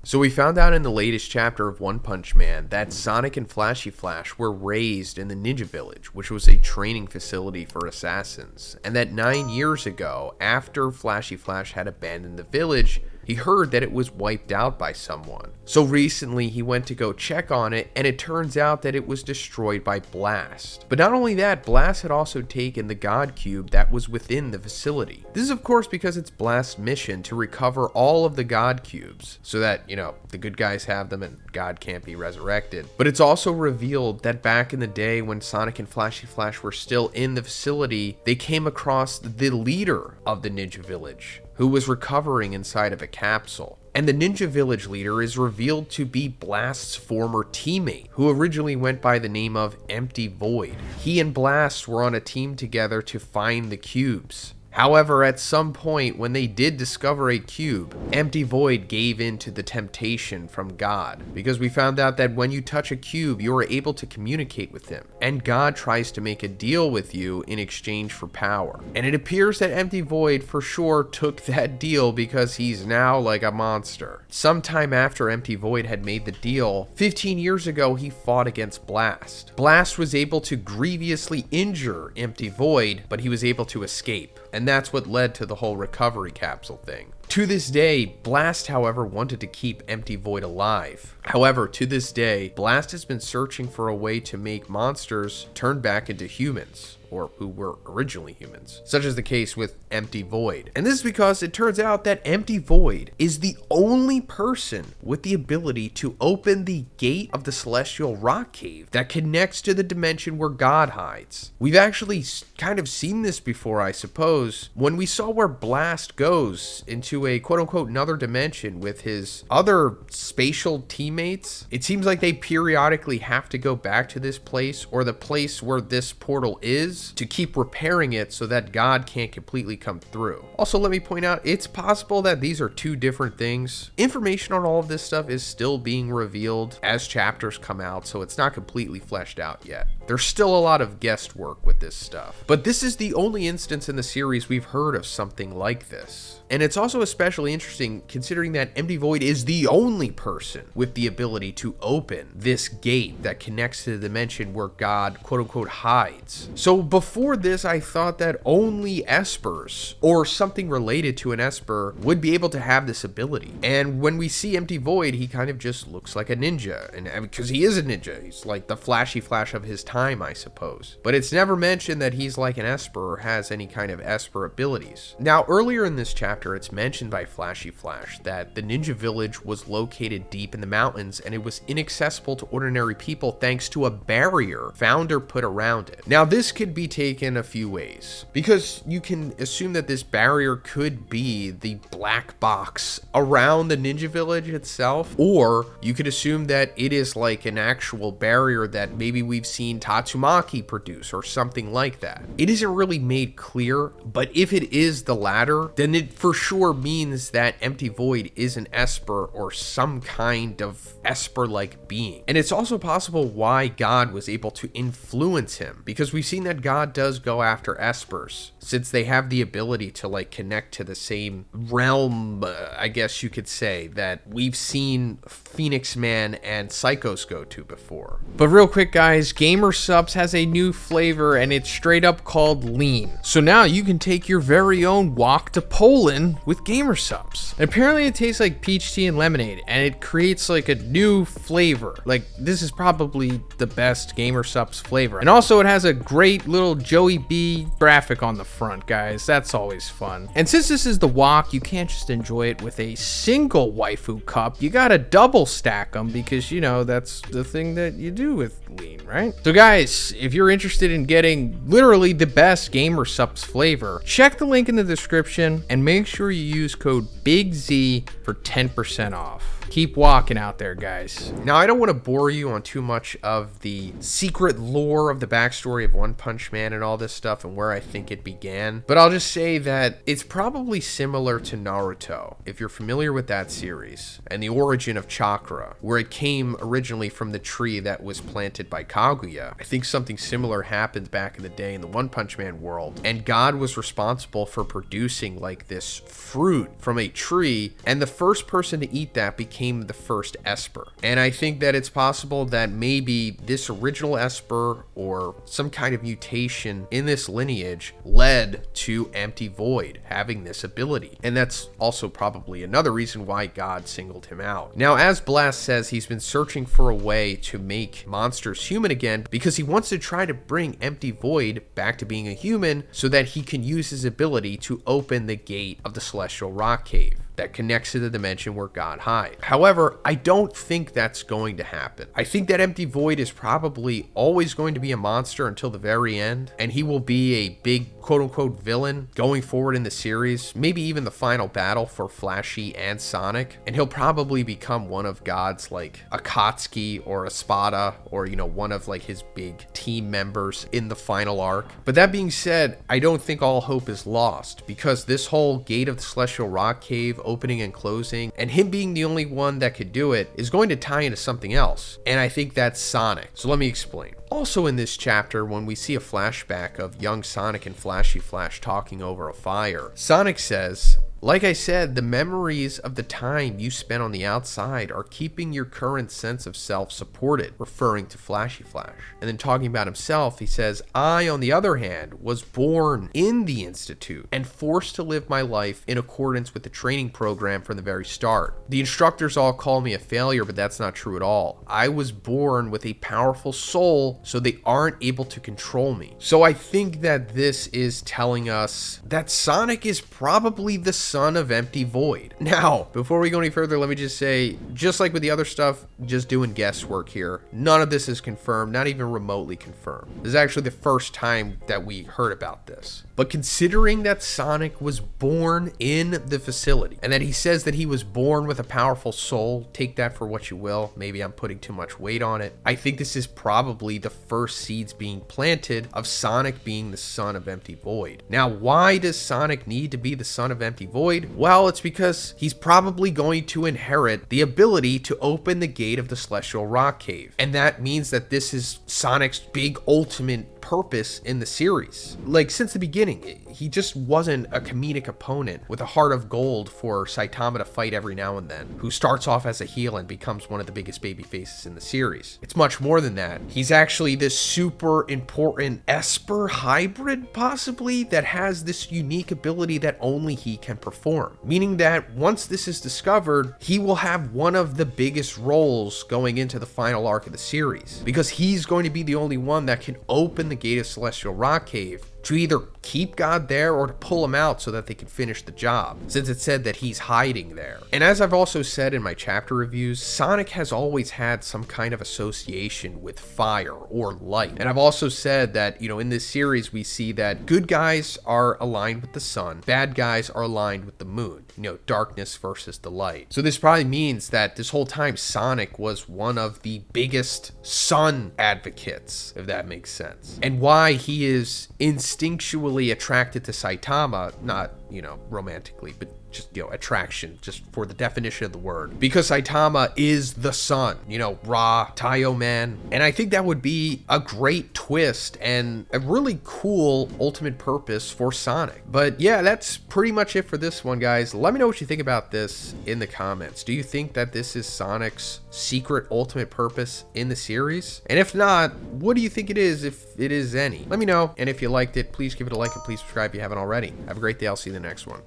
So we found out in the latest chapter of One Punch Man that Sonic and Flashy Flash were raised in the Ninja Village, which was a training facility for assassins, and that 9 years ago, after Flashy Flash had abandoned the village, he heard that it was wiped out by someone. So recently he went to go check on it, and it turns out that it was destroyed by Blast. But not only that, Blast had also taken the God Cube that was within the facility. This is of course because it's Blast's mission to recover all of the God Cubes, so that, the good guys have them and God can't be resurrected. But it's also revealed that back in the day when Sonic and Flashy Flash were still in the facility, they came across the leader of the Ninja Village, who was recovering inside of a capsule. And the Ninja Village leader is revealed to be Blast's former teammate, who originally went by the name of Empty Void. He and Blast were on a team together to find the cubes. However, at some point when they did discover a cube, Empty Void gave in to the temptation from God, because we found out that when you touch a cube, you are able to communicate with him, and God tries to make a deal with you in exchange for power. And it appears that Empty Void for sure took that deal, because he's now like a monster. Sometime after Empty Void had made the deal, 15 years ago he fought against Blast. Blast was able to grievously injure Empty Void, but he was able to escape. And that's what led to the whole recovery capsule thing. To this day, Blast, however, wanted to keep Empty Void alive. However, to this day, Blast has been searching for a way to make monsters turn back into humans, or who were originally humans, such as the case with Empty Void. And this is because it turns out that Empty Void is the only person with the ability to open the gate of the Celestial Rock Cave that connects to the dimension where God hides. We've actually kind of seen this before, I suppose, when we saw where Blast goes into a quote-unquote another dimension with his other spatial teammates. It seems like they periodically have to go back to this place, or the place where this portal is, to keep repairing it so that God can't completely come through. Also, let me point out, it's possible that these are two different things. Information on all of this stuff is still being revealed as chapters come out, so it's not completely fleshed out yet. There's still a lot of guesswork with this stuff. But this is the only instance in the series we've heard of something like this. And it's also especially interesting considering that Empty Void is the only person with the ability to open this gate that connects to the dimension where God quote-unquote hides. So before this, I thought that only Espers, or something related to an Esper, would be able to have this ability. And when we see Empty Void, he kind of just looks like a ninja, and because he is a ninja, he's like the Flashy Flash of his time, I suppose. But it's never mentioned that he's like an Esper or has any kind of Esper abilities. Now, earlier in this chapter, it's mentioned by Flashy Flash that the Ninja Village was located deep in the mountains and it was inaccessible to ordinary people thanks to a barrier Founder put around it. Now, this could be taken a few ways, because you can assume that this barrier could be the black box around the Ninja Village itself, or you could assume that it is like an actual barrier that maybe we've seen Tatsumaki produce or something like that. It isn't really made clear, but if it is the latter, then it for sure means that Empty Void is an Esper or some kind of Esper-like being. And it's also possible why God was able to influence him, because we've seen that God does go after Espers, since they have the ability to like connect to the same realm, I guess you could say, that we've seen Phoenix Man and Psychos go to before. But real quick guys, Gamer Subs has a new flavor and it's straight up called Lean. So now you can take your very own walk to Poland with Gamer Subs. And apparently it tastes like peach tea and lemonade, and it creates like a new flavor. Like, this is probably the best Gamer Subs flavor. And also it has a great little Joey B graphic on the front, guys. That's always fun. And since this is the wok, you can't just enjoy it with a single waifu cup. You gotta double stack them, because that's the thing that you do with Lean, right? So guys, if you're interested in getting literally the best Gamer Subs flavor, check the link in the description and make sure you use code BIGZ for 10% off. Keep walking out there, guys. Now, I don't want to bore you on too much of the secret lore of the backstory of One Punch Man and all this stuff and where I think it began, but I'll just say that it's probably similar to Naruto, if you're familiar with that series, and the origin of chakra, where it came originally from the tree that was planted by Kaguya. I think something similar happened back in the day in the One Punch Man world, and God was responsible for producing like this fruit from a tree, and the first person to eat that became the first Esper. And I think that it's possible that maybe this original Esper or some kind of mutation in this lineage led to Empty Void having this ability. And that's also probably another reason why God singled him out. Now, as Blast says, he's been searching for a way to make monsters human again because he wants to try to bring Empty Void back to being a human so that he can use his ability to open the gate of the Celestial Rock Cave that connects to the dimension where God hides. However, I don't think that's going to happen. I think that Empty Void is probably always going to be a monster until the very end, and he will be a big quote-unquote villain going forward in the series, maybe even the final battle for Flashy and Sonic, and he'll probably become one of God's like Akatsuki or Espada, or you know, one of like his big team members in the final arc. But that being said, I don't think all hope is lost, because this whole Gate of the Celestial Rock Cave opening and closing, and him being the only one that could do it, is going to tie into something else, and I think that's Sonic. So let me explain. Also in this chapter, when we see a flashback of young Sonic and Flashy Flash talking over a fire, Sonic says, "Like I said, the memories of the time you spent on the outside are keeping your current sense of self supported," referring to Flashy Flash. And then talking about himself, he says, "I, on the other hand, was born in the Institute and forced to live my life in accordance with the training program from the very start. The instructors all call me a failure, but that's not true at all. I was born with a powerful soul, so they aren't able to control me." So I think that this is telling us that Sonic is probably the son of Empty Void. Now, before we go any further, let me just say, just like with the other stuff, just doing guesswork here. None of this is confirmed, not even remotely confirmed. This is actually the first time that we heard about this. But considering that Sonic was born in the facility, and that he says that he was born with a powerful soul, take that for what you will. Maybe I'm putting too much weight on it. I think this is probably the first seeds being planted of Sonic being the son of Empty Void. Now, why does Sonic need to be the son of Empty Void? Well, it's because he's probably going to inherit the ability to open the gate of the Celestial Rock Cave. And that means that this is Sonic's big ultimate purpose in the series. Like, since the beginning, he just wasn't a comedic opponent with a heart of gold for Saitama to fight every now and then, who starts off as a heel and becomes one of the biggest baby faces in the series. It's much more than that. He's actually this super important Esper hybrid, possibly, that has this unique ability that only he can perform. Meaning that once this is discovered, he will have one of the biggest roles going into the final arc of the series, because he's going to be the only one that can open the gate of Celestial Rock Cave to either keep God there or to pull him out so that they can finish the job, since it said that he's hiding there. And as I've also said in my chapter reviews, Sonic has always had some kind of association with fire or light. And I've also said that, you know, in this series we see that good guys are aligned with the sun, bad guys are aligned with the moon. You know, darkness versus the light. So this probably means that this whole time Sonic was one of the biggest sun advocates, if that makes sense. And why he is instinctually attracted to Saitama, not, you know, romantically, but just, you know, attraction, just for the definition of the word, because Saitama is the sun, you know, Ra, Taiyo Man. And I think that would be a great twist and a really cool ultimate purpose for Sonic. But yeah, that's pretty much it for this one, guys. Let me know what you think about this in the comments. Do you think that this is Sonic's secret ultimate purpose in the series? And if not, what do you think it is, if it is any? Let me know. And if you liked it, please give it a like and please subscribe if you haven't already. Have a great day. I'll see you in the next one.